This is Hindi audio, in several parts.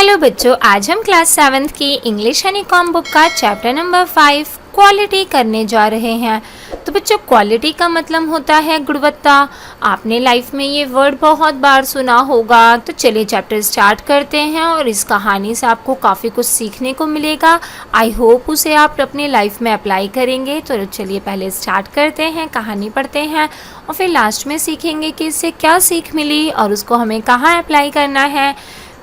हेलो बच्चों, आज हम क्लास 7th की इंग्लिश हनीकॉम बुक का चैप्टर नंबर 5 क्वालिटी करने जा रहे हैं। तो बच्चों, क्वालिटी का मतलब होता है गुणवत्ता। आपने लाइफ में ये वर्ड बहुत बार सुना होगा। तो चलिए चैप्टर स्टार्ट करते हैं और इस कहानी से आपको काफ़ी कुछ सीखने को मिलेगा। आई होप उसे आप अपनी लाइफ में अप्लाई करेंगे। तो चलिए पहले स्टार्ट करते हैं, कहानी पढ़ते हैं और फिर लास्ट में सीखेंगे कि इससे क्या सीख मिली और उसको हमें कहाँ अप्लाई करना है।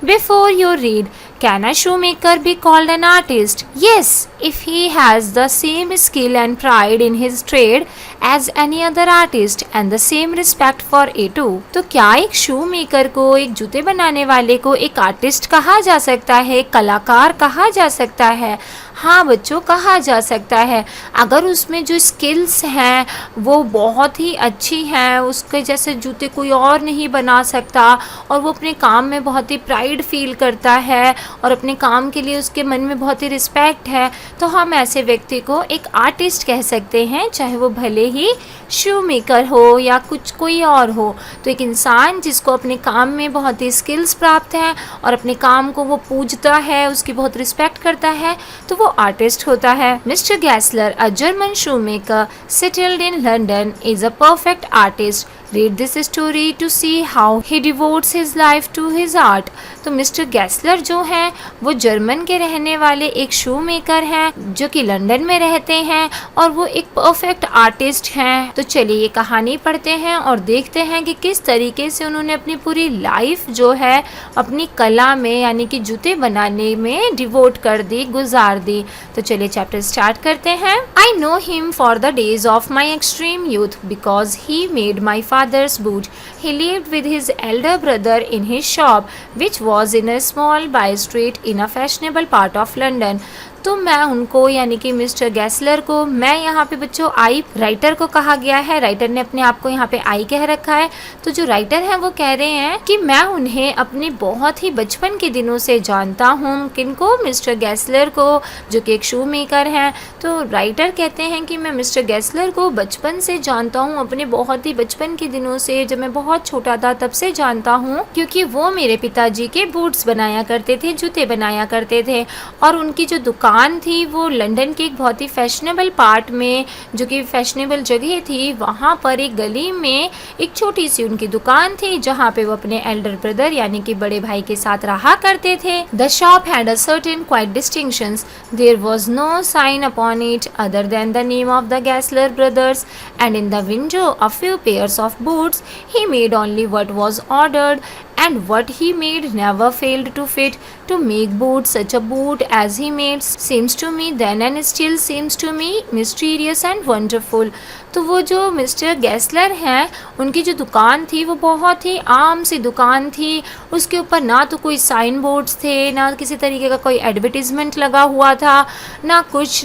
Before you read, can a shoemaker be called an artist? Yes, if he has the same skill and pride in his trade as any other artist and the same respect for it too. तो क्या एक शू मेकर को, एक जूते बनाने वाले को एक आर्टिस्ट कहा जा सकता है, कलाकार कहा जा सकता है? हाँ बच्चों, कहा जा सकता है। अगर उसमें जो स्किल्स हैं वो बहुत ही अच्छी हैं, उसके जैसे जूते कोई और नहीं बना सकता और वो अपने काम में बहुत ही प्राइड फील करता है और अपने काम के लिए उसके मन में बहुत ही रिस्पेक्ट है, तो हम ऐसे व्यक्ति को एक आर्टिस्ट कह सकते हैं, चाहे वो भले ही शू मेकर हो या कुछ कोई और हो। तो एक इंसान जिसको अपने काम में बहुत ही स्किल्स प्राप्त हैं और अपने काम को वो पूजता है, उसकी बहुत रिस्पेक्ट करता है, तो वो आर्टिस्ट होता है। Mister Gessler, a German shoe maker settled in London, is a perfect artist. Read this story to see how he devotes his life to his art. तो मिस्टर गैसलर जो हैं वो जर्मन के रहने वाले एक शू मेकर हैं जो कि लंदन में रहते हैं और वो एक परफेक्ट आर्टिस्ट हैं। तो चलिए ये कहानी पढ़ते हैं और देखते हैं कि किस तरीके से उन्होंने अपनी पूरी लाइफ जो है अपनी कला में यानी कि जूते बनाने में डिवोट कर दी, गुजार दी। तो चलिए चैप्टर स्टार्ट करते हैं। I know him for the days of my extreme youth because he made my father's boot. He lived with his elder brother in his shop, which was in a small by street in a fashionable part of London. तो मैं उनको यानी कि मिस्टर गैसलर को, मैं यहाँ पे बच्चों आई राइटर को कहा गया है, राइटर ने अपने आप को यहाँ पे आई कह रखा है। तो जो राइटर हैं वो कह रहे हैं कि मैं उन्हें अपने बहुत ही बचपन के दिनों से जानता हूँ। किनको? मिस्टर गैसलर को, जो कि एक शू मेकर हैं। तो राइटर कहते हैं कि मैं मिस्टर गैसलर को बचपन से जानता हूँ, अपने बहुत ही बचपन के दिनों से, जब मैं बहुत छोटा था तब से जानता हूँ, क्योंकि वो मेरे पिताजी के बूट्स बनाया करते थे, जूते बनाया करते थे। और उनकी जो दुकान थी वो लंदन के एक बहुत ही फैशनेबल पार्ट में, जो कि फैशनेबल जगह थी, वहाँ पर एक गली में एक छोटी सी उनकी दुकान थी जहाँ पे वो अपने एल्डर ब्रदर यानी कि बड़े भाई के साथ रहा करते थे। The shop had a certain quiet distinctions, there was no sign upon it other than the name of the Gessler brothers, and in the window a few pairs of boots. He made only what was ordered, and what he made never failed to fit. To make boot such a boot as he made seems to me then and still seems to me mysterious and wonderful. तो वो जो मिस्टर गैसलर हैं उनकी जो दुकान थी वो बहुत ही आम सी दुकान थी। उसके ऊपर ना तो कोई साइन बोर्ड्स थे, ना किसी तरीके का कोई एडवर्टीजमेंट लगा हुआ था, ना कुछ,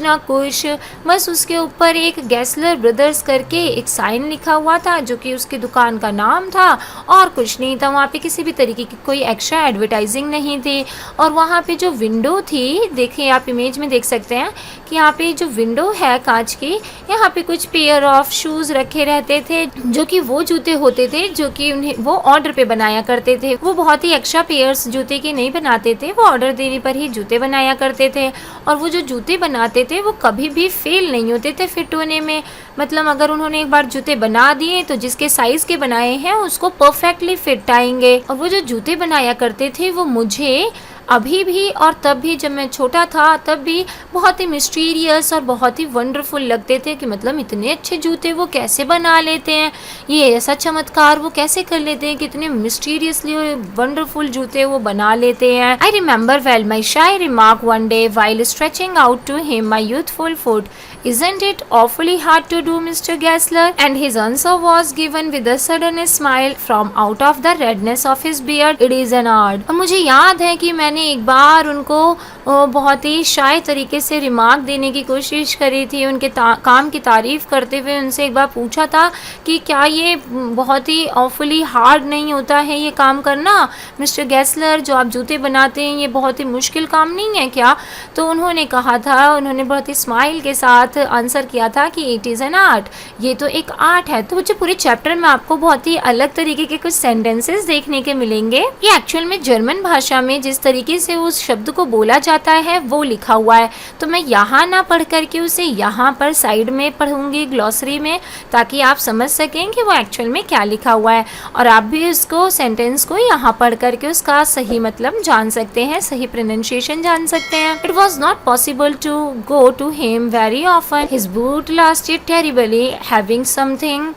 बस उसके ऊपर एक गैसलर ब्रदर्स करके एक साइन लिखा हुआ था जो कि उसकी दुकान का नाम था, और कुछ नहीं था। वहाँ पे किसी भी तरीके की कोई एक्स्ट्रा एडवर्टाइजिंग नहीं थी। और वहाँ पे जो विंडो थी, देखिए आप इमेज में देख सकते हैं कि यहाँ पे जो विंडो है कांच की, यहाँ पे कुछ पेयर ऑफ शूज़ रखे रहते थे जो कि वो जूते होते थे जो कि उन्हें वो ऑर्डर पे बनाया करते थे। वो बहुत ही एक्स्ट्रा पेयर्स जूते के नहीं बनाते थे, वो ऑर्डर देने पर ही जूते बनाया करते थे। और वो जो जूते बनाते थे वो कभी भी फेल नहीं होते थे फिट होने में। मतलब अगर उन्होंने एक बार जूते बना दिए तो जिसके साइज़ के बनाए हैं उसको परफेक्टली फिट आएंगे। और वो जो जूते बनाया करते थे वो मुझे अभी भी और तब भी, जब मैं छोटा था तब भी, बहुत ही मिस्टीरियस और बहुत ही वंडरफुल लगते थे कि मतलब इतने अच्छे जूते वो कैसे बना लेते हैं, ये ऐसा चमत्कार वो कैसे कर लेते हैं, कितने मिस्टीरियसली वंडरफुल जूते वो बना लेते हैं। I remember well my shy remark one day while stretching out to him my youthful foot, Isn't it awfully hard to do, Mr. Gessler? And his answer was given with a sudden smile from out of the redness of his beard. It is an art. और मुझे याद है कि मैंने एक बार उनको बहुत ही शाय तरीके से रिमार्क देने की कोशिश करी थी, उनके काम की तारीफ़ करते हुए उनसे एक बार पूछा था कि क्या ये बहुत ही ऑफुली हार्ड नहीं होता है ये काम करना, मिस्टर गैसलर जो आप जूते बनाते हैं ये बहुत ही मुश्किल काम नहीं है क्या? तो उन्होंने कहा था, उन्होंने बहुत ही स्माइल के साथ साथ आंसर किया था कि इट इज़ एन आर्ट, ये तो एक आर्ट है। तो बच्चों पूरे चैप्टर में आपको बहुत ही अलग तरीके के कुछ सेंटेंसेस देखने के मिलेंगे। ये एक्चुअल में जर्मन भाषा में जिस तरीके से उस शब्द को बोला जाता है वो लिखा हुआ है, तो मैं यहाँ ना पढ़ करके उसे यहाँ पर साइड में पढ़ूंगी ग्लॉसरी में, ताकि आप समझ सकें कि वो एक्चुअल में क्या लिखा हुआ है, और आप भी उसको सेंटेंस को यहाँ पढ़ करके उसका सही मतलब जान सकते हैं, सही प्रोनाउंसिएशन जान सकते हैं। It was not possible to go to him very often, his boot lasted terribly, having something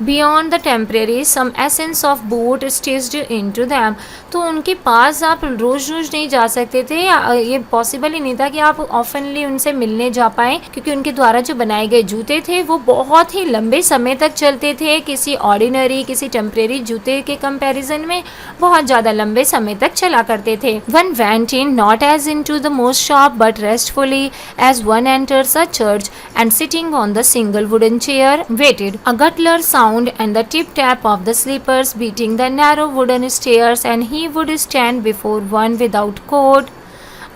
beyond the temporary, some essence of boot staged into them. तो उनके पास आप रोज़ रोज़ नहीं जा सकते थे, ये पॉसिबल ही नहीं था कि आप ऑफनली उनसे मिलने जा पाएँ, क्योंकि उनके द्वारा जो बनाए गए जूते थे वो बहुत ही लंबे समय तक चलते थे, किसी ऑर्डिनरी किसी टेम्परेरी जूते के कंपैरिजन में बहुत ज़्यादा लंबे समय तक चला करते थे। One went in not as in to the most shop but restfully as one enters a church and sitting on the single wooden chair waited a गटलर and the tip tap of the slippers beating the narrow wooden stairs, and he would stand before one without coat,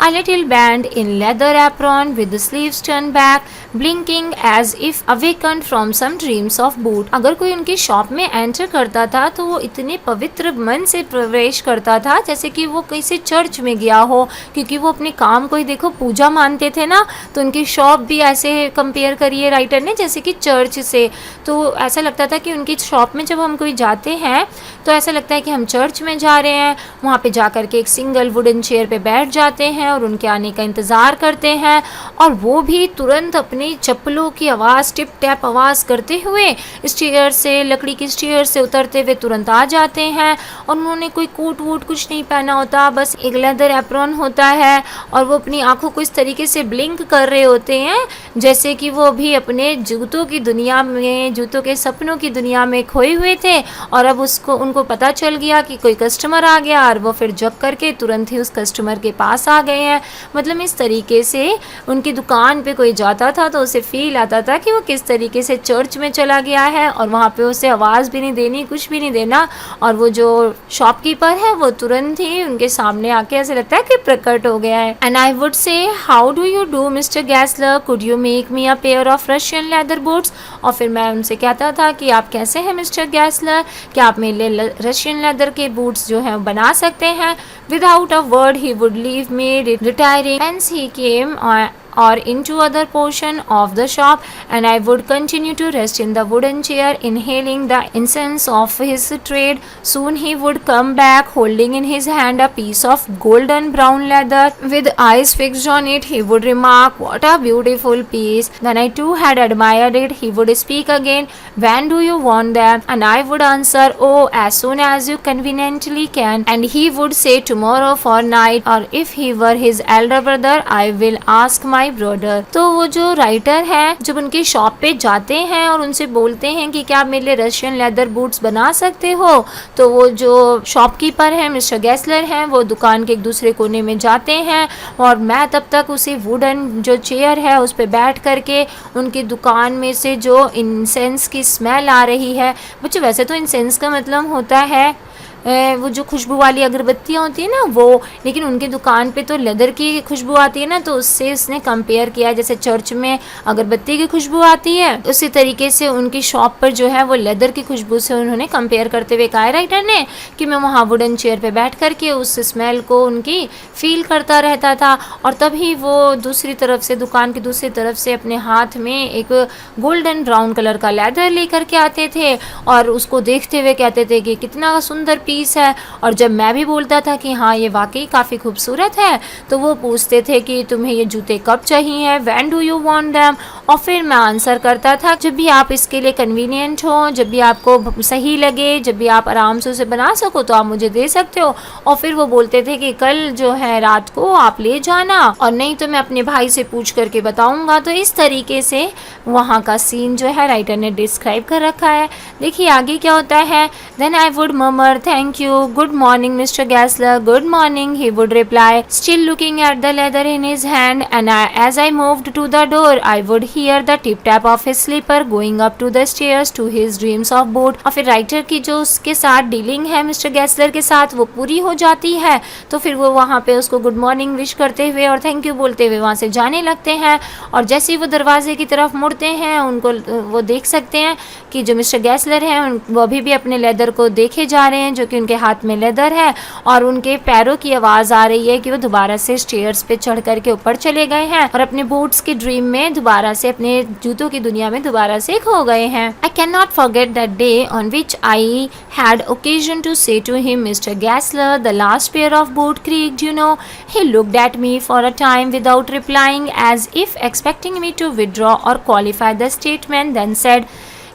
a little band in leather apron with the sleeves turned back, blinking as if awakened from some dreams of boot। अगर कोई उनकी शॉप में एंटर करता था तो वो इतने पवित्र मन से प्रवेश करता था जैसे कि वो किसी चर्च में गया हो, क्योंकि वो अपने काम को ही देखो पूजा मानते थे ना, तो उनकी शॉप भी ऐसे कंपेयर करिए राइटर ने जैसे कि चर्च से। तो ऐसा लगता था कि उनकी शॉप में जब हम कोई जाते हैं तो ऐसा लगता है कि हम चर्च में जा रहे हैं, वहाँ पे जा कर के एक सिंगल वुडन चेयर पे बैठ जाते हैं और उनके आने का इंतज़ार करते हैं, और वो भी तुरंत अपनी चप्पलों की आवाज़ टिप टैप आवाज़ करते हुए स्टेयर से, लकड़ी की स्टेयर से उतरते हुए तुरंत आ जाते हैं। और उन्होंने कोई कोट वोट कुछ नहीं पहना होता, बस एक लेदर एप्रॉन होता है, और वो अपनी आंखों को इस तरीके से ब्लिंक कर रहे होते हैं जैसे कि वो भी अपने जूतों की दुनिया में, जूतों के सपनों की दुनिया में खोए हुए थे, और अब उनको पता चल गया कि कोई कस्टमर आ गया, और वो फिर जग करके तुरंत ही उस कस्टमर के पास आ गए हैं। मतलब इस तरीके से उनकी दुकान पे कोई जाता था तो उसे फील आता था कि वो किस तरीके से चर्च में चला गया है, और वहाँ पे उसे आवाज़ भी नहीं देनी, कुछ भी नहीं देना, और वो जो शॉपकीपर है वो तुरंत ही उनके सामने आके ऐसे लगता है कि प्रकट हो गया है। And I would say how do you do mister Gessler, could you make me a pair of Russian leather boots. और फिर मैं उनसे कहता था कि आप कैसे हैं मिस्टर गैसलर, क्या आप मेरे लिए रशियन लेदर के बूट्स जो हैं बना सकते हैं। Without a word he would leave me retiring hence he came or into other portion of the shop, and I would continue to rest in the wooden chair inhaling the incense of his trade. Soon he would come back holding in his hand a piece of golden brown leather. With eyes fixed on it he would remark, what a beautiful piece. When I too had admired it he would speak again, when do you want them? And I would answer, oh, as soon as you conveniently can. And he would say, tomorrow for night, or if he were his elder brother I will ask my brother. तो वो जो राइटर है जब उनकी शॉप पे जाते हैं और उनसे बोलते हैं कि क्या आप मेरे लिए रशियन लेदर बूट्स बना सकते हो, तो वो जो शॉपकीपर है मिस्टर गैसलर हैं वो दुकान के एक दूसरे कोने में जाते हैं, और मैं तब तक उसी वुडन जो चेयर है उस पर बैठ करके उनकी दुकान में से जो इंसेंस की स्मेल आ रही है। बच्चों वैसे तो इंसेंस का मतलब होता है वो जो खुशबू वाली अगरबत्तियाँ होती है ना वो, लेकिन उनकी दुकान पे तो लेदर की खुशबू आती है ना, तो उससे उसने कंपेयर किया जैसे चर्च में अगरबत्ती की खुशबू आती है उसी तरीके से उनकी शॉप पर जो है वो लेदर की खुशबू से उन्होंने कंपेयर करते हुए कहा राइटर ने कि मैं वहाँ वुडन चेयर पे बैठ करके उस स्मेल को उनकी फील करता रहता था। और तभी वो दूसरी तरफ से, दुकान की दूसरी तरफ से अपने हाथ में एक गोल्डन ब्राउन कलर का लेदर लेकर के आते थे और उसको देखते हुए कहते थे कि कितना सुंदर पीस है। और जब मैं भी बोलता था कि हाँ ये वाकई काफ़ी खूबसूरत है, तो वो पूछते थे कि तुम्हें ये जूते कब चाहिए, when do you want them. और फिर मैं आंसर करता था जब भी आप इसके लिए कन्वीनियंट हो, जब भी आपको सही लगे, जब भी आप आराम से उसे बना सको तो आप मुझे दे सकते हो। और फिर वो बोलते थे कि कल जो है रात को आप ले जाना, और नहीं तो मैं अपने भाई से पूछ करके बताऊंगा। तो इस तरीके से वहाँ का सीन जो है राइटर ने डिस्क्राइब कर रखा है। देखिए आगे क्या होता है। Then I would murmur thank you. Good morning, Mr. Gessler. Good morning, he would reply, still looking at the leather in his hand. And as I moved to the door, I would hear the tip tap of his slipper going up to the stairs to his dreams of boat. और फिर राइटर की जो उसके साथ डीलिंग है मिस्टर गैसलर के साथ वो पूरी हो जाती है, तो फिर वो वहाँ पे उसको गुड मॉर्निंग विश करते हुए और थैंक यू बोलते हुए वहाँ से जाने लगते हैं। और जैसे ही वो दरवाजे की तरफ मुड़ते हैं, उनको वो देख सकते हैं कि जो मिस्टर गैसलर हैं वो अभी भी अपने लेदर को देखे जा रहे हैं, जो कि उनके हाथ में लेदर है, और उनके पैरों की आवाज़ आ रही है कि वो दोबारा से स्टेयर्स पे चढ़ कर के ऊपर चले गए हैं और अपने बूट्स की ड्रीम में दोबारा से, अपने जूतों की दुनिया में दोबारा से खो गए हैं। I can not forget that day on which I had occasion to say to him, Mr. Gessler, the last pair of boot creaked, you know. He looked at me for a time without replying, as if expecting me to withdraw or qualify the statement, then said,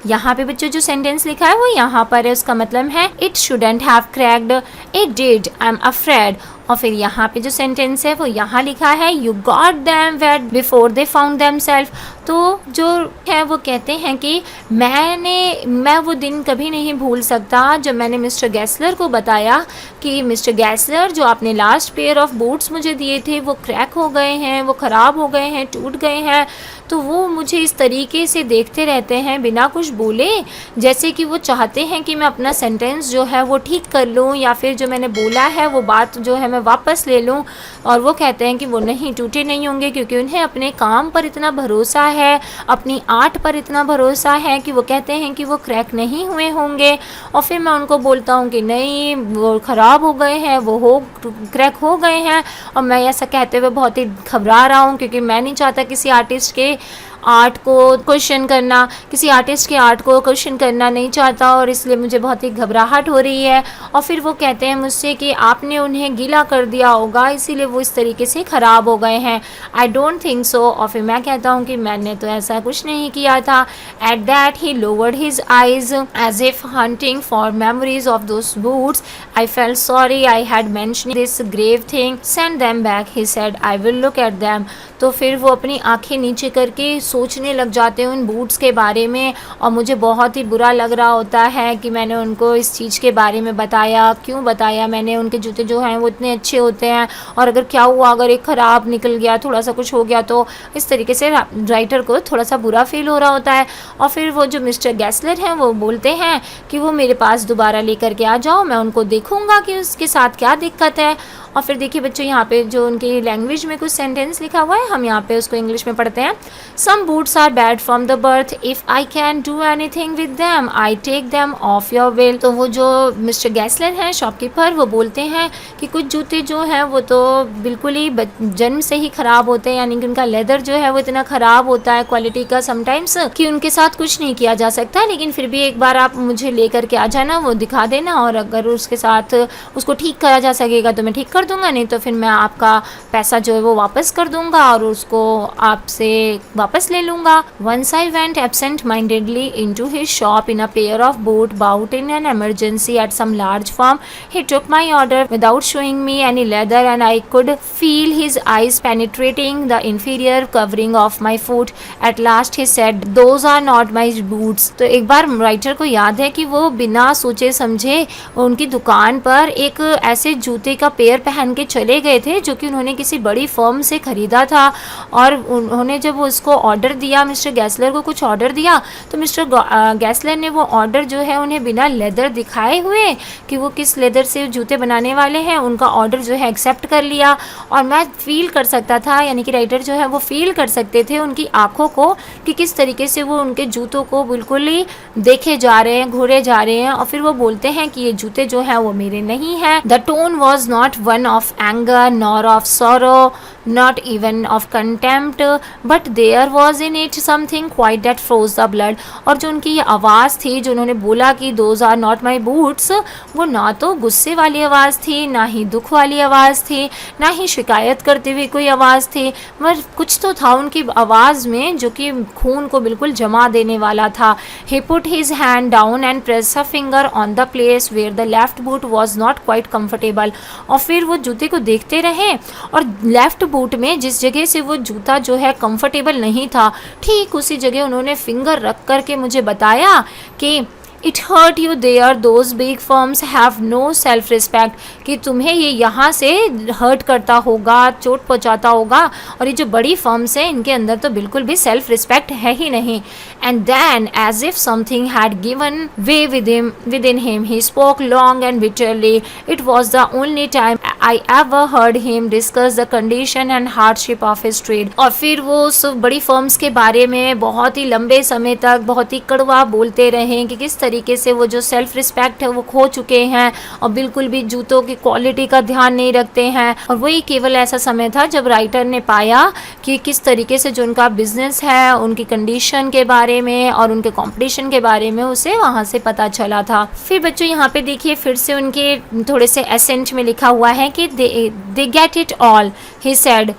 यहाँ पे बच्चों जो सेंटेंस लिखा है वो यहाँ पर है, उसका मतलब है it shouldn't have cracked, it did, I am afraid. और फिर यहाँ पे जो सेंटेंस है वो यहाँ लिखा है you got them wet before they found themselves. तो जो है वो कहते हैं कि मैं वो दिन कभी नहीं भूल सकता जब मैंने मिस्टर गैसलर को बताया कि मिस्टर गैसलर, जो आपने लास्ट पेयर ऑफ बूट्स मुझे दिए थे वो क्रैक हो गए हैं, वो ख़राब हो गए हैं, टूट गए हैं। तो वो मुझे इस तरीके से देखते रहते हैं बिना कुछ बोले, जैसे कि वो चाहते हैं कि मैं अपना सेंटेंस जो है वो ठीक कर लूँ, या फिर जो मैंने बोला है वो बात जो है मैं वापस ले लूँ। और वो कहते हैं कि वो नहीं, टूटे नहीं होंगे, क्योंकि उन्हें अपने काम पर इतना भरोसा है, अपनी आर्ट पर इतना भरोसा है कि वो कहते हैं कि वो क्रैक नहीं हुए होंगे। और फिर मैं उनको बोलता हूँ कि नहीं, वो ख़राब हो गए हैं, वो क्रैक हो गए हैं। और मैं ऐसा कहते हुए बहुत ही घबरा रहा हूँ, क्योंकि मैं नहीं चाहता किसी आर्टिस्ट के आर्ट को क्वेश्चन करना, किसी आर्टिस्ट के आर्ट को क्वेश्चन करना नहीं चाहता, और इसलिए मुझे बहुत ही घबराहट हो रही है। और फिर वो कहते हैं मुझसे कि आपने उन्हें गीला कर दिया होगा, इसीलिए वो इस तरीके से ख़राब हो गए हैं। I don't think so. और फिर मैं कहता हूँ कि मैंने तो ऐसा कुछ नहीं किया था। At that he lowered his eyes as if hunting for memories of those boots. I felt sorry I had mentioned this grave thing, send them back, he said I will look at them. तो फिर वो अपनी आंखें नीचे करके सोचने लग जाते हैं उन बूट्स के बारे में, और मुझे बहुत ही बुरा लग रहा होता है कि मैंने उनको इस चीज़ के बारे में बताया। क्यों बताया मैंने? उनके जूते जो हैं वो इतने अच्छे होते हैं, और अगर क्या हुआ, अगर एक ख़राब निकल गया, थोड़ा सा कुछ हो गया, तो इस तरीके से राइटर को थोड़ा सा बुरा फील हो रहा होता है। और फिर वो जो मिस्टर गैसलर हैं वो बोलते हैं कि वो मेरे पास दोबारा लेकर के आ जाओ, मैं उनको देखूँगा कि उसके साथ क्या दिक्कत है। और फिर देखिए बच्चों, यहाँ पे जो उनकी लैंग्वेज में कुछ सेंटेंस लिखा हुआ है, हम यहाँ पे उसको इंग्लिश में पढ़ते हैं। Some boots are bad from the birth, if I can do anything with them I take them off your will. तो वो जो मिस्टर गैसलर हैं, शॉपकीपर, वो बोलते हैं कि कुछ जूते जो हैं वो तो बिल्कुल ही जन्म से ही ख़राब होते हैं, यानी कि उनका लेदर जो है वो इतना ख़राब होता है क्वालिटी का समटाइम्स कि उनके साथ कुछ नहीं किया जा सकता। लेकिन फिर भी एक बार आप मुझे ले करके आ जाना, वो दिखा देना, और अगर उसके साथ उसको ठीक करा जा सकेगा तो मैं ठीक कर दूंगा, नहीं तो फिर मैं आपका पैसा जो है वो वापस कर दूंगा और उसको आपसे वापस ले लूँगा। Once I went absent-mindedly into his shop in a pair of boot bought in an emergency at some large firm. He took my order without showing me any leather, and I could feel his eyes penetrating the inferior covering of my foot. At last he said, "Those are not my boots." तो एक बार राइटर को याद है कि वो बिना सोचे समझे उनकी दुकान पर एक ऐसे जूते का पेयर पहन के चले गए थे जो कि उन्होंने किसी बड़ी फर्म से ख़रीदा था। और उन्होंने जब उसको ऑर्डर दिया, मिस्टर गैसलर को कुछ ऑर्डर दिया, तो मिस्टर गैसलर ने वो ऑर्डर जो है उन्हें बिना लेदर दिखाए हुए कि वो किस लेदर से जूते बनाने वाले हैं, उनका ऑर्डर जो है एक्सेप्ट कर लिया। और मैं फील कर सकता था, यानी कि राइटर जो है वो फील कर सकते थे उनकी आँखों को कि किस तरीके से वो उनके जूतों को बिल्कुल ही देखे जा रहे हैं, घूरे जा रहे हैं। और फिर वो बोलते हैं कि ये जूते जो हैं वो मेरे नहीं हैं। The tone was not one of anger nor of sorrow, not even of contempt, but there was in it something quite that froze the blood. और जो उनकी ये आवाज़ थी, जो उन्होंने बोला कि those are not my boots, वो ना तो गुस्से वाली आवाज़ थी, ना ही दुख वाली आवाज़ थी, ना ही शिकायत करते हुए कोई आवाज़ थी, मगर कुछ तो था उनकी आवाज़ में जो कि खून को बिल्कुल जमा देने वाला था। He put his hand down and pressed a finger on the place where the left boot was not quite comfortable. और फिर वो जूते को देखते रहे, और लेफ्ट बूट में जिस जगह से वो जूता जो है कंफर्टेबल नहीं था, ठीक उसी जगह उन्होंने फिंगर रख कर के मुझे बताया कि it hurt you there, those big firms have no self respect, कि तुम्हें ये यहाँ से हर्ट करता होगा, चोट पहुँचाता होगा, और ये जो बड़ी फर्म्स हैं इनके अंदर तो बिल्कुल भी सेल्फ रिस्पेक्ट है ही नहीं. And then as if something had given way within him he spoke long and bitterly. It was the only time I ever heard him discuss the condition and hardship of his trade. और फिर वो उस बड़ी फर्म्स के बारे में बहुत ही लंबे समय तक बहुत ही कड़वा बोलते रहे कि किस तरीके से वो जो सेल्फ रिस्पेक्ट है वो खो चुके हैं और बिल्कुल भी जूतों की क्वालिटी का ध्यान नहीं रखते हैं. और वही केवल ऐसा समय था जब राइटर ने पाया कि किस तरीके से जो उनका बिजनेस है, उनकी कंडीशन के बारे में और उनके कंपटीशन के बारे में उसे वहाँ से पता चला था. फिर बच्चों यहाँ पे देखिए फिर से उनके थोड़े से एसेंट में लिखा हुआ है कि they get it all, he said.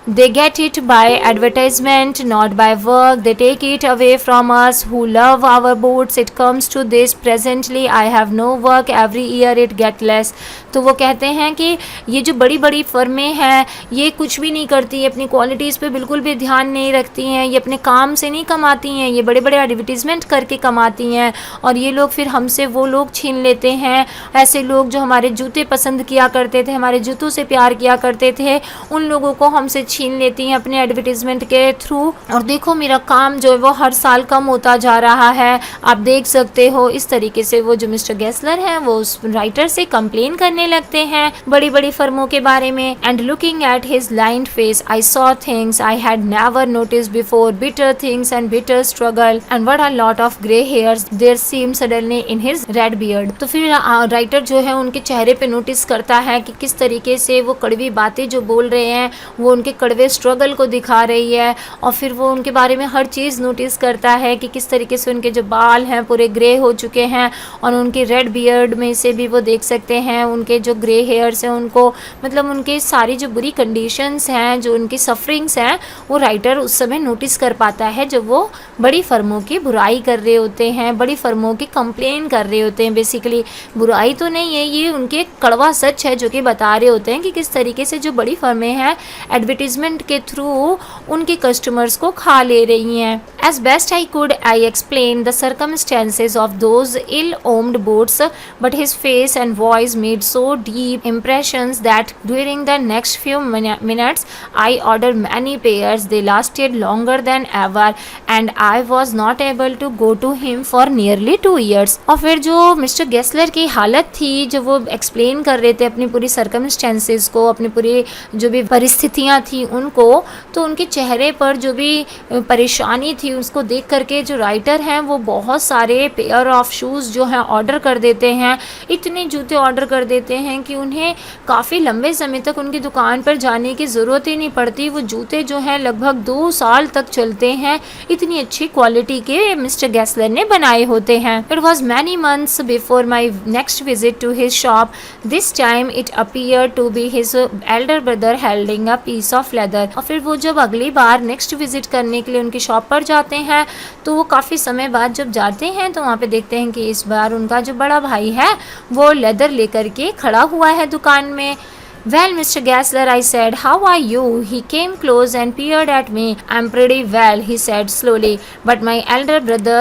They get it by advertisement, not by work. They take it away from us who love our boats. It comes to this presently. I have no work. Every year it get less. तो वो कहते हैं कि ये जो बड़ी बड़ी फर्में हैं ये कुछ भी नहीं करती, अपनी क्वालिटीज़ पे बिल्कुल भी ध्यान नहीं रखती हैं, ये अपने काम से नहीं कमाती हैं, ये बड़े बड़े एडवर्टीज़मेंट करके कमाती हैं और ये लोग फिर हमसे वो लोग छीन लेते हैं. ऐसे लोग जो हमारे जूते पसंद किया करते थे, हमारे जूतों से प्यार किया करते थे, उन लोगों को हमसे छीन लेती हैं अपने एडवर्टीजमेंट के थ्रू. और देखो मेरा काम जो है वो हर साल कम होता जा रहा है, आप देख सकते हो. इस तरीके से वो जो मिस्टर गेस्लर हैं वो उस राइटर से कंप्लेन करने लगते हैं बड़ी बड़ी फर्मों के बारे में. And looking at his lined face I saw things I had never noticed before, bitter things and bitter struggle and what a lot of grey hairs there seem suddenly in his red beard. तो फिर राइटर जो है उनके चेहरे पे नोटिस करता है कि किस तरीके से वो कड़वी बातें जो बोल रहे हैं वो उनके कड़वे स्ट्रगल को दिखा रही है. और फिर वो उनके बारे में हर चीज़ नोटिस करता है कि किस तरीके से उनके जो बाल हैं पूरे ग्रे हो चुके हैं और उनके रेड बियर्ड में से भी वो देख सकते हैं उनके जो ग्रे हेयर्स हैं उनको, मतलब उनके सारी जो बुरी कंडीशंस हैं, जो उनकी सफरिंग्स हैं, वो राइटर उस समय नोटिस कर पाता है जब वो बड़ी फर्मों की बुराई कर रहे होते हैं, बड़ी फर्मों की कंप्लेन कर रहे होते हैं. बेसिकली बुराई तो नहीं है, ये उनके कड़वा सच है जो कि बता रहे होते हैं कि किस तरीके से जो बड़ी फर्में हैं एडवर्टीजमेंट के थ्रू उनके कस्टमर्स को खा ले रही हैं. As best I could, I explained the circumstances of those ill-omened boats, but his face and voice made so deep impressions that during the next few minutes, I ordered many pairs. They lasted longer than ever, and I was not able to go to him for nearly 2 years. और फिर जो मिस्टर गेस्लर की हालत थी, जो वो एक्सप्लेन कर रहे थे अपनी पूरी सर्कमस्टेंसेस को, अपनी पूरी जो भी परिस्थितियाँ थी उनको, तो उनके चेहरे पर जो भी परेशानी थी उसको देख करके जो राइटर हैं वो बहुत सारे पेयर ऑफ शूज़ जो हैं ऑर्डर कर देते हैं. इतने जूते ऑर्डर कर देते हैं कि उन्हें काफ़ी लंबे समय तक उनकी दुकान पर जाने की ज़रूरत ही नहीं पड़ती. वो जूते जो हैं लगभग 2 साल तक चलते हैं, इतनी अच्छी क्वालिटी के मिस्टर गेस्लर ने बनाए होते हैं. It was many months before my next visit to his shop. This time it appear to be his elder brother holding a piece of leather. और फिर वो जब अगली बार नेक्स्ट विजिट करने के लिए उनकी शॉप पर जाते हैं तो वो काफ़ी समय बाद जब जाते हैं तो वहाँ पे देखते हैं कि इस बार उनका जो बड़ा भाई है वो लेदर लेकर के खड़ा हुआ है दुकान में. Well, Mr. Gessler, I said, how are you? He came close and peered at me. I'm pretty well, he said slowly, but my elder brother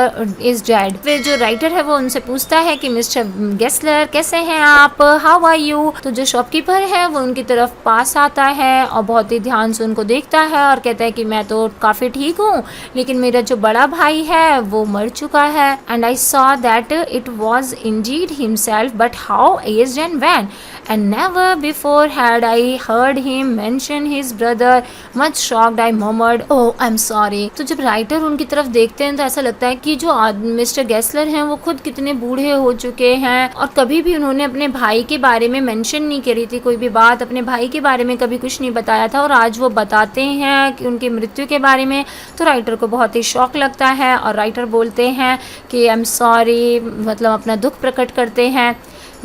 is dead. फिर जो राइटर है वो उनसे पूछता है कि मिस्टर गेस्लर कैसे हैं आप, how are you? तो जो शॉपकीपर है वो उनकी तरफ पास आता है और बहुत ही ध्यान से उनको देखता है और कहता है कि मैं तो काफ़ी ठीक हूँ, लेकिन मेरा जो बड़ा भाई है वो मर चुका है. And I saw that it was indeed himself, but how aged and when? And never before had I heard him mention his brother. Much shocked, I murmured, "Oh, I'm sorry." तो जब राइटर उनकी तरफ देखते हैं तो ऐसा लगता है कि जो मिस्टर गेस्लर हैं वो खुद कितने बूढ़े हो चुके हैं और कभी भी उन्होंने अपने भाई के बारे में मेंशन नहीं करी थी, कोई भी बात अपने भाई के बारे में कभी कुछ नहीं बताया था. और आज वो बताते हैं कि उनकी मृत्यु के बारे में, तो राइटर को बहुत ही शौक लगता है और राइटर बोलते हैं कि आई एम सॉरी, मतलब अपना दुख प्रकट करते हैं.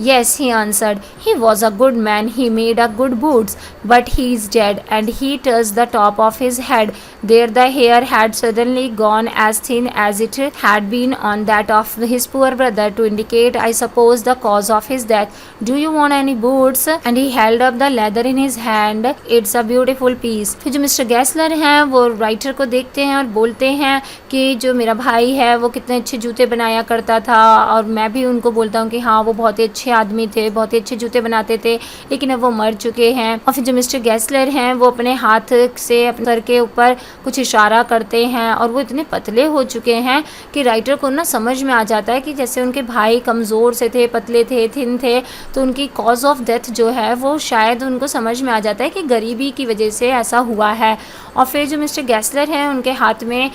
Yes, he answered. He was a good man. He made a good boots, but he is dead. And he touched the top of his head. There the hair had suddenly gone as thin as it had been on that of his poor brother, to indicate, I suppose, the cause of his death. Do you want any boots? And he held up the leather in his hand. It's a beautiful piece. फिर जो मिस्टर गैसलर हैं वो राइटर को देखते हैं और बोलते हैं कि जो मेरा भाई है वो कितने अच्छे जूते बनाया करता था, और मैं भी उनको बोलता हूँ कि हाँ वो बहुत ही अच्छे आदमी थे, बहुत ही अच्छे जूते बनाते थे, लेकिन अब वो मर चुके हैं। और फिर जो मिस्टर गैसलर हैं वो अपने हाथ से अपने सर के ऊपर कुछ इशारा करते हैं, और वो इतने पतले हो चुके हैं कि राइटर को ना समझ में आ जाता है कि जैसे उनके भाई कमज़ोर से थे, पतले थे, थिन थे, तो उनकी कॉज ऑफ डेथ जो है वो शायद उनको समझ में आ जाता है कि गरीबी की वजह से ऐसा हुआ है। और फिर जो मिस्टर गैसलर हैं उनके हाथ में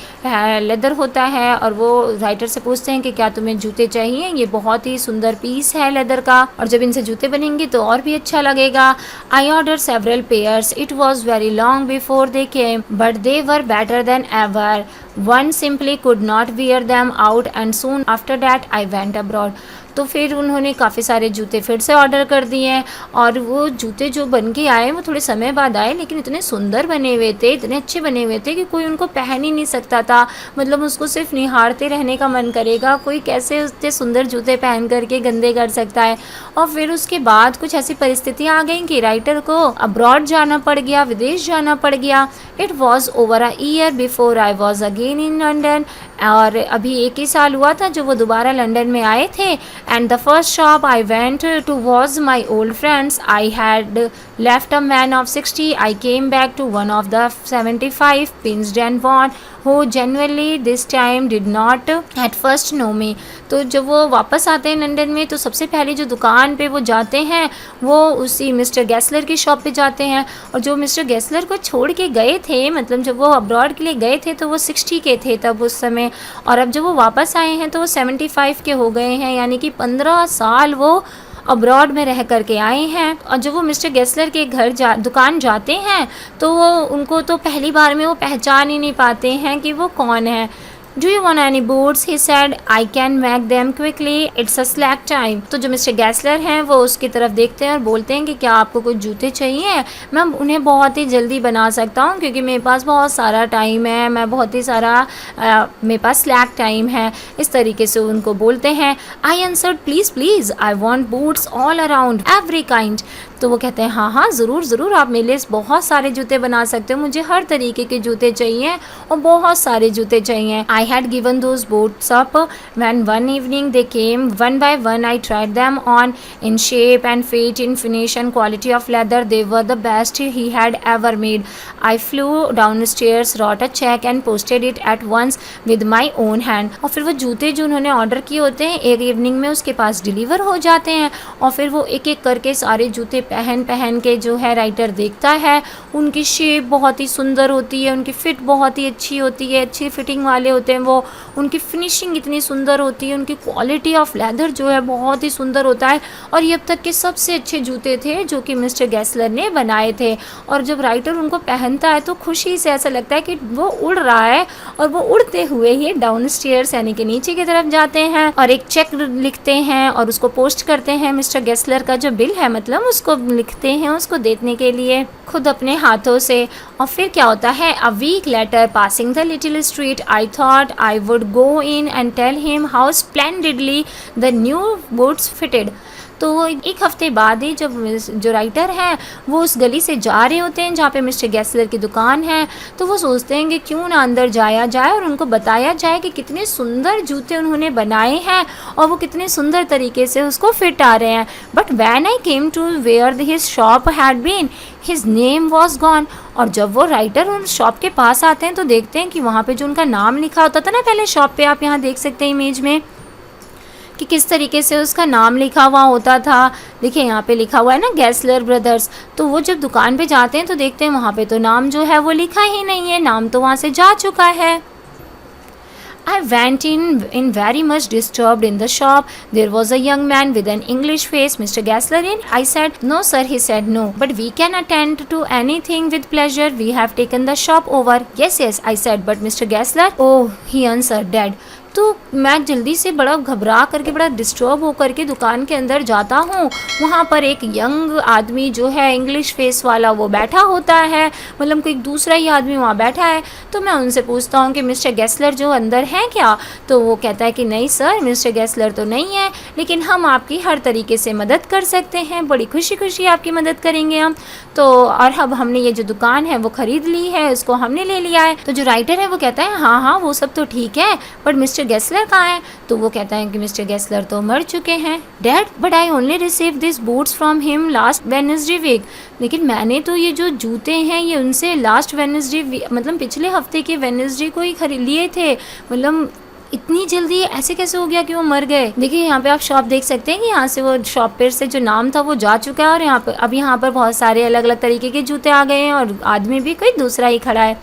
लेदर होता है, और वो राइटर से पूछते हैं कि क्या तुम्हें जूते चाहिए, ये बहुत ही सुंदर पीस है लेदर का, और जब इनसे जूते बनेंगे तो और भी अच्छा लगेगा। I order several pairs, it was very long before they came, but they were better than ever, one simply could not wear them out, and soon after that I went abroad. तो फिर उन्होंने काफ़ी सारे जूते फिर से ऑर्डर कर दिए, और वो जूते जो बन के आए वो थोड़े समय बाद आए, लेकिन इतने सुंदर बने हुए थे, इतने अच्छे बने हुए थे कि कोई उनको पहन ही नहीं सकता था। मतलब उसको सिर्फ निहारते रहने का मन करेगा, कोई कैसे इतने सुंदर जूते पहन करके गंदे कर सकता है। और फिर उसके बाद कुछ ऐसी परिस्थितियाँ आ गई कि राइटर को अब्रॉड जाना पड़ गया, विदेश जाना पड़ गया। It was over a year before I was again in London, और अभी 1 ही साल हुआ था जो वो दोबारा लंदन में आए थे। And the first shop I went to was my old friends, I had left a man of 60, I came back to one of the 75, पिंस्ड and one, who genuinely this time did not at first know me। तो जब वो वापस आते हैं लंदन में तो सबसे पहले जो दुकान पे वो जाते हैं वो उसी मिस्टर गैसलर की शॉप पे जाते हैं, और जो मिस्टर गैसलर को छोड़ के गए थे, मतलब जब वो अब्रॉड के लिए गए थे तो वो 60 के थे तब उस समय, और अब जब वो वापस आए हैं तो वो 75 के हो गए हैं, यानी कि 15 साल वो अब्रॉड में रह करके आए हैं। और जब वो मिस्टर गैसलर के घर दुकान जाते हैं तो वो उनको तो पहली बार में वो पहचान ही नहीं पाते हैं कि वो कौन है। Do you want any boots, he said, I can make them quickly, it's a slack time. तो जो मिस्टर गैसलर हैं वो उसकी तरफ देखते हैं और बोलते हैं कि क्या आपको कुछ जूते चाहिए, मैं उन्हें बहुत ही जल्दी बना सकता हूँ क्योंकि मेरे पास बहुत सारा टाइम है, मैं बहुत ही सारा मेरे पास स्लैक टाइम है। इस तरीके से उनको बोलते हैं। I answered, please please, I want boots all around every kind. तो वो कहते हैं हाँ हाँ ज़रूर ज़रूर, आप मेरे लिए बहुत सारे जूते बना सकते हो, मुझे हर तरीके के जूते चाहिए और बहुत सारे जूते चाहिए। I had given those boots up when one evening they came one by one, I tried them on in shape and fit, in finish and quality of leather, they were the best he had ever made. I flew downstairs, wrote a cheque and posted it at once with my own hand. और फिर वो जूते जो उन्होंने ऑर्डर किए होते हैं एक इवनिंग में उसके पास डिलीवर हो जाते हैं, और फिर वो एक एक करके सारे जूते पहन के जो है राइटर देखता है। उनकी शेप बहुत ही सुंदर होती है, उनकी फ़िट बहुत ही अच्छी होती है, अच्छी फिटिंग वाले होते हैं वो, उनकी फिनिशिंग इतनी सुंदर होती है, उनकी क्वालिटी ऑफ लेदर जो है बहुत ही सुंदर होता है। और ये अब तक के सबसे अच्छे जूते थे जो कि मिस्टर गैसलर ने बनाए थे। और जब राइटर उनको पहनता है तो खुशी से ऐसा लगता है कि वो उड़ रहा है, और वो उड़ते हुए ही डाउन स्टेयर्स यानी कि नीचे की तरफ जाते हैं और एक चेक लिखते हैं और उसको पोस्ट करते हैं। मिस्टर गैसलर का जो बिल है मतलब उसको लिखते हैं उसको देने के लिए खुद अपने हाथों से। और फिर क्या होता है, a week later passing the little street, I thought I would go in and tell him how splendidly the new boots fitted. तो एक हफ्ते बाद ही जब जो राइटर हैं वो उस गली से जा रहे होते हैं जहाँ पे मिस्टर गैसलर की दुकान है, तो वो सोचते हैं कि क्यों ना अंदर जाया जाए और उनको बताया जाए कि कितने सुंदर जूते उन्होंने बनाए हैं और वो कितने सुंदर तरीके से उसको फिट आ रहे हैं। But when I came to where his shop had been, his name was gone. और जब वो राइटर उन शॉप के पास आते हैं तो देखते हैं कि वहाँ पे जो उनका नाम लिखा होता था ना पहले शॉप पे, आप यहाँ देख सकते हैं इमेज में कि किस तरीके से उसका नाम लिखा हुआ होता था। देखिए यहाँ पे लिखा हुआ है ना गैसलर ब्रदर्स। तो वो जब दुकान पे जाते हैं तो देखते हैं वहाँ पे तो नाम जो है वो लिखा ही नहीं है, नाम तो वहाँ से जा चुका है। I went in very much disturbed in the shop. There was a young man with an English face. Mr. Gessler in? I said. No sir, he said. No, but we can attend to anything with pleasure. We have taken the shop over. Yes, I said. But Mr. Gessler? Oh, he answered, dead. तो मैं जल्दी से बड़ा घबरा करके, बड़ा डिस्टर्ब होकर के दुकान के अंदर जाता हूँ। वहाँ पर एक यंग आदमी जो है इंग्लिश फेस वाला वो बैठा होता है, मतलब कोई दूसरा ही आदमी वहाँ बैठा है। तो मैं उनसे पूछता हूँ कि मिस्टर गेस्लर जो अंदर हैं क्या? तो वो कहता है कि नहीं सर, मिस्टर गेस्लर तो नहीं है, लेकिन हम आपकी हर तरीके से मदद कर सकते हैं, बड़ी खुशी खुशी आपकी मदद करेंगे हम। तो और अब हमने ये जो दुकान है वो ख़रीद ली है, उसको हमने ले लिया है। तो जो राइटर है वो कहता है हाँ हाँ वो सब तो ठीक है, बट मिस्टर गेस्लर कहाँ है? तो वो कहता है कि मिस्टर गेस्लर तो मर चुके हैं। Dead, but I only receive this boots from him last Wednesday week. लेकिन मैंने तो ये जो जूते हैं ये उनसे लास्ट वेडनेसडे, मतलब पिछले हफ्ते के वेडनेसडे को ही खरीद लिए थे। मतलब इतनी जल्दी ऐसे कैसे हो गया कि वो मर गए? देखिए यहाँ पे आप शॉप देख सकते हैं कि यहाँ से वो शॉप पे से जो नाम था वो जा चुका है, और यहाँ पर अब यहाँ पर बहुत सारे अलग अलग तरीके के जूते आ गए हैं, और आदमी भी कोई दूसरा ही खड़ा है।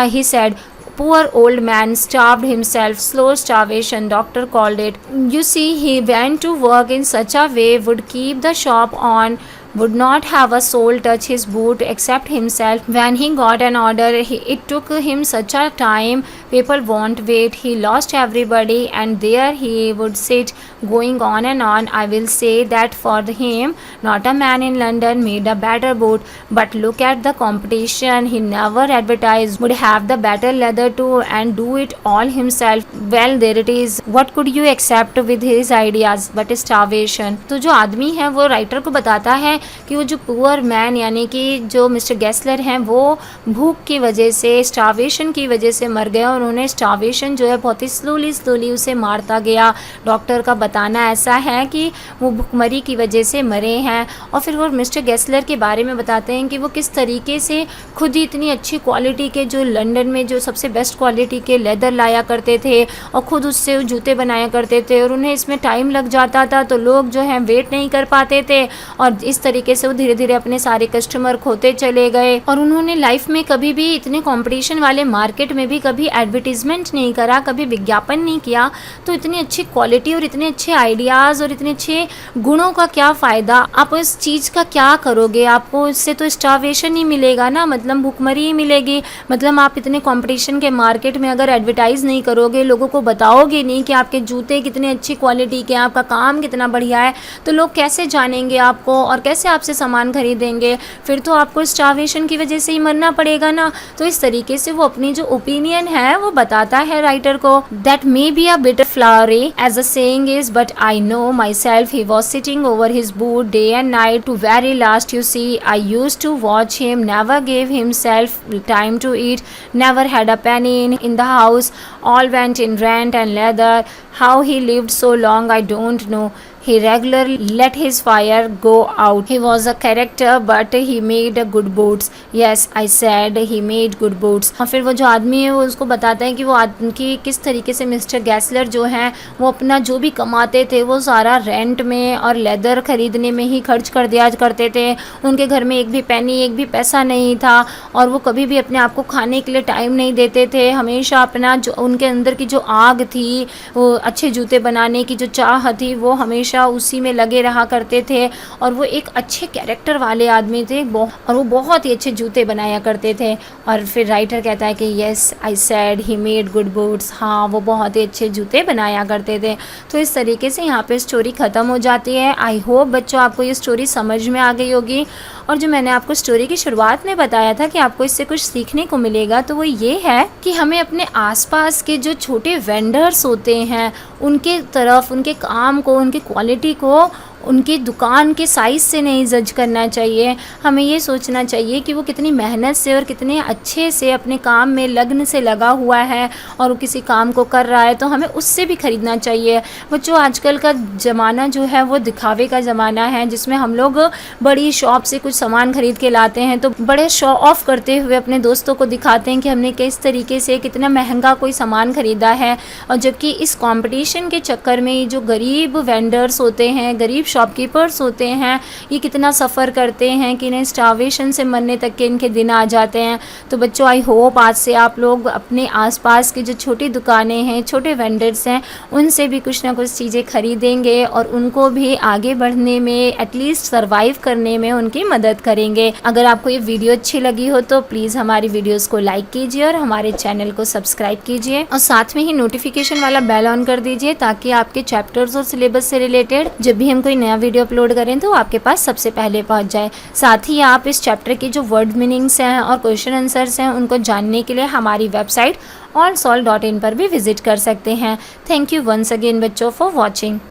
ही said, poor old man starved himself, slow starvation, doctor called it. You see, he went to work in such a way, would keep the shop on, would not have a soul touch his boot except himself. When he got an order, it took him such a time, people won't wait. He lost everybody, and there he would sit, going on and on. I will say that for him, not a man in London made a better boot, but look at the competition. He never advertised, would have the better leather too, and do it all himself. Well, there it is. What could you accept with his ideas but starvation? तो जो आदमी है वो राइटर को बताता है कि वो जो पुअर मैन यानी कि जो मिस्टर गेस्लर हैं वो भूख की वजह से, स्टार्वेशन की वजह से मर गए, और उन्हें स्टार्वेशन जो है बहुत ही स्लोली उसे मारता गया। डॉक्टर का बताना ऐसा है कि वो भूखमरी की वजह से मरे हैं। और फिर वो मिस्टर गेस्लर के बारे में बताते हैं कि वो किस तरीके से खुद ही इतनी अच्छी क्वालिटी के, जो लंदन में जो सबसे बेस्ट क्वालिटी के लेदर लाया करते थे और ख़ुद उससे जूते बनाया करते थे, और उन्हें इसमें टाइम लग जाता था तो लोग जो हैं वेट नहीं कर पाते थे, और इस तरीके से वो धीरे धीरे अपने सारे कस्टमर खोते चले गए। और उन्होंने लाइफ में कभी भी इतने कंपटीशन वाले मार्केट में भी कभी एडवर्टीजमेंट नहीं करा, कभी विज्ञापन नहीं किया। तो इतनी अच्छी क्वालिटी और इतने अच्छे आइडियाज़ और इतने अच्छे गुणों का क्या फ़ायदा? आप इस चीज़ का क्या करोगे? आपको इससे तो स्टार्वेशन ही मिलेगा ना, मतलब भूखमरी ही मिलेगी। मतलब आप इतने कंपटीशन के मार्केट में अगर एडवर्टाइज़ नहीं करोगे, लोगों को बताओगे नहीं कि आपके जूते कितने अच्छी क्वालिटी के हैं, आपका काम कितना बढ़िया है, तो लोग कैसे जानेंगे आपको और कैसे आपसे सामान खरीदेंगे? फिर तो आपको स्टार्वेशन की वजह से ही मरना पड़ेगा ना। तो इस तरीके से वो अपनी जो ओपिनियन है वो बताता है राइटर को। That may be a bit flowery as a saying is, but I know myself he was sitting over his boot day and night to very last. You see, I use to watch him, never gave himself time to eat, never had a penny in the house, all went in rent and leather. How he lived so long I don't know. He regularly let his fire go out. He was a character, but he made good boots. Yes, I said he made good boots. और फिर वो जो आदमी है वो उसको बताता है कि वो आदमी किस तरीके से मिस्टर गेस्लर जो हैं वो अपना जो भी कमाते थे वो सारा रेंट में और लेदर खरीदने में ही खर्च कर दिया करते थे। उनके घर में एक भी पैनी, एक भी पैसा नहीं था, और वो कभी भी अपने आप को खाने के लिए टाइम नहीं देते थे। हमेशा अपना जो उनके अंदर की जो आग थी, वो अच्छे जूते बनाने की जो चाह थी, वो हमेशा उसी में लगे रहा करते थे। और वो एक अच्छे कैरेक्टर वाले आदमी थे, और वो बहुत ही अच्छे जूते बनाया करते थे। और फिर राइटर कहता है कि yes I said he made good boots. हाँ, वो बहुत ही अच्छे जूते बनाया करते थे। तो इस तरीके से यहाँ पे स्टोरी ख़त्म हो जाती है। आई होप बच्चों आपको ये स्टोरी समझ में आ गई होगी। और जो मैंने आपको स्टोरी की शुरुआत में बताया था कि आपको इससे कुछ सीखने को मिलेगा, तो वो ये है कि हमें अपने आसपास के जो छोटे वेंडर्स होते हैं उनके तरफ, उनके काम को, उनकी क्वालिटी को उनकी दुकान के साइज़ से नहीं जज करना चाहिए। हमें ये सोचना चाहिए कि वो कितनी मेहनत से और कितने अच्छे से अपने काम में लगन से लगा हुआ है और वो किसी काम को कर रहा है, तो हमें उससे भी ख़रीदना चाहिए। बच्चों, आजकल का ज़माना जो है वो दिखावे का ज़माना है, जिसमें हम लोग बड़ी शॉप से कुछ सामान ख़रीद के लाते हैं तो बड़े शो ऑफ करते हुए अपने दोस्तों को दिखाते हैं कि हमने किस तरीके से कितना महंगा कोई सामान ख़रीदा है। और जबकि इस कॉम्पिटिशन के चक्कर में जो गरीब वेंडर्स होते हैं, गरीब शॉपकीपर्स होते हैं ये कितना सफ़र करते हैं कि इन्हें स्टार्वेशन से मरने तक के इनके दिन आ जाते हैं। तो बच्चों आई होप आज से आप लोग अपने आसपास की जो छोटी दुकानें हैं, छोटे वेंडर्स हैं, उनसे भी कुछ ना कुछ चीज़ें खरीदेंगे और उनको भी आगे बढ़ने में, एटलीस्ट सर्वाइव करने में उनकी मदद करेंगे। अगर आपको ये वीडियो अच्छी लगी हो तो प्लीज़ हमारी वीडियोस को लाइक कीजिए और हमारे चैनल को सब्सक्राइब कीजिए और साथ में ही नोटिफिकेशन वाला बेल ऑन कर दीजिए ताकि आपके चैप्टर्स और सिलेबस से रिलेटेड जब भी हम कोई नया वीडियो अपलोड करें तो आपके पास सबसे पहले पहुंच जाए। साथ ही आप इस चैप्टर की जो वर्ड मीनिंग्स हैं और क्वेश्चन आंसर्स हैं उनको जानने के लिए हमारी वेबसाइट allsolve.in पर भी विजिट कर सकते हैं। थैंक यू वंस अगेन बच्चों फॉर वॉचिंग।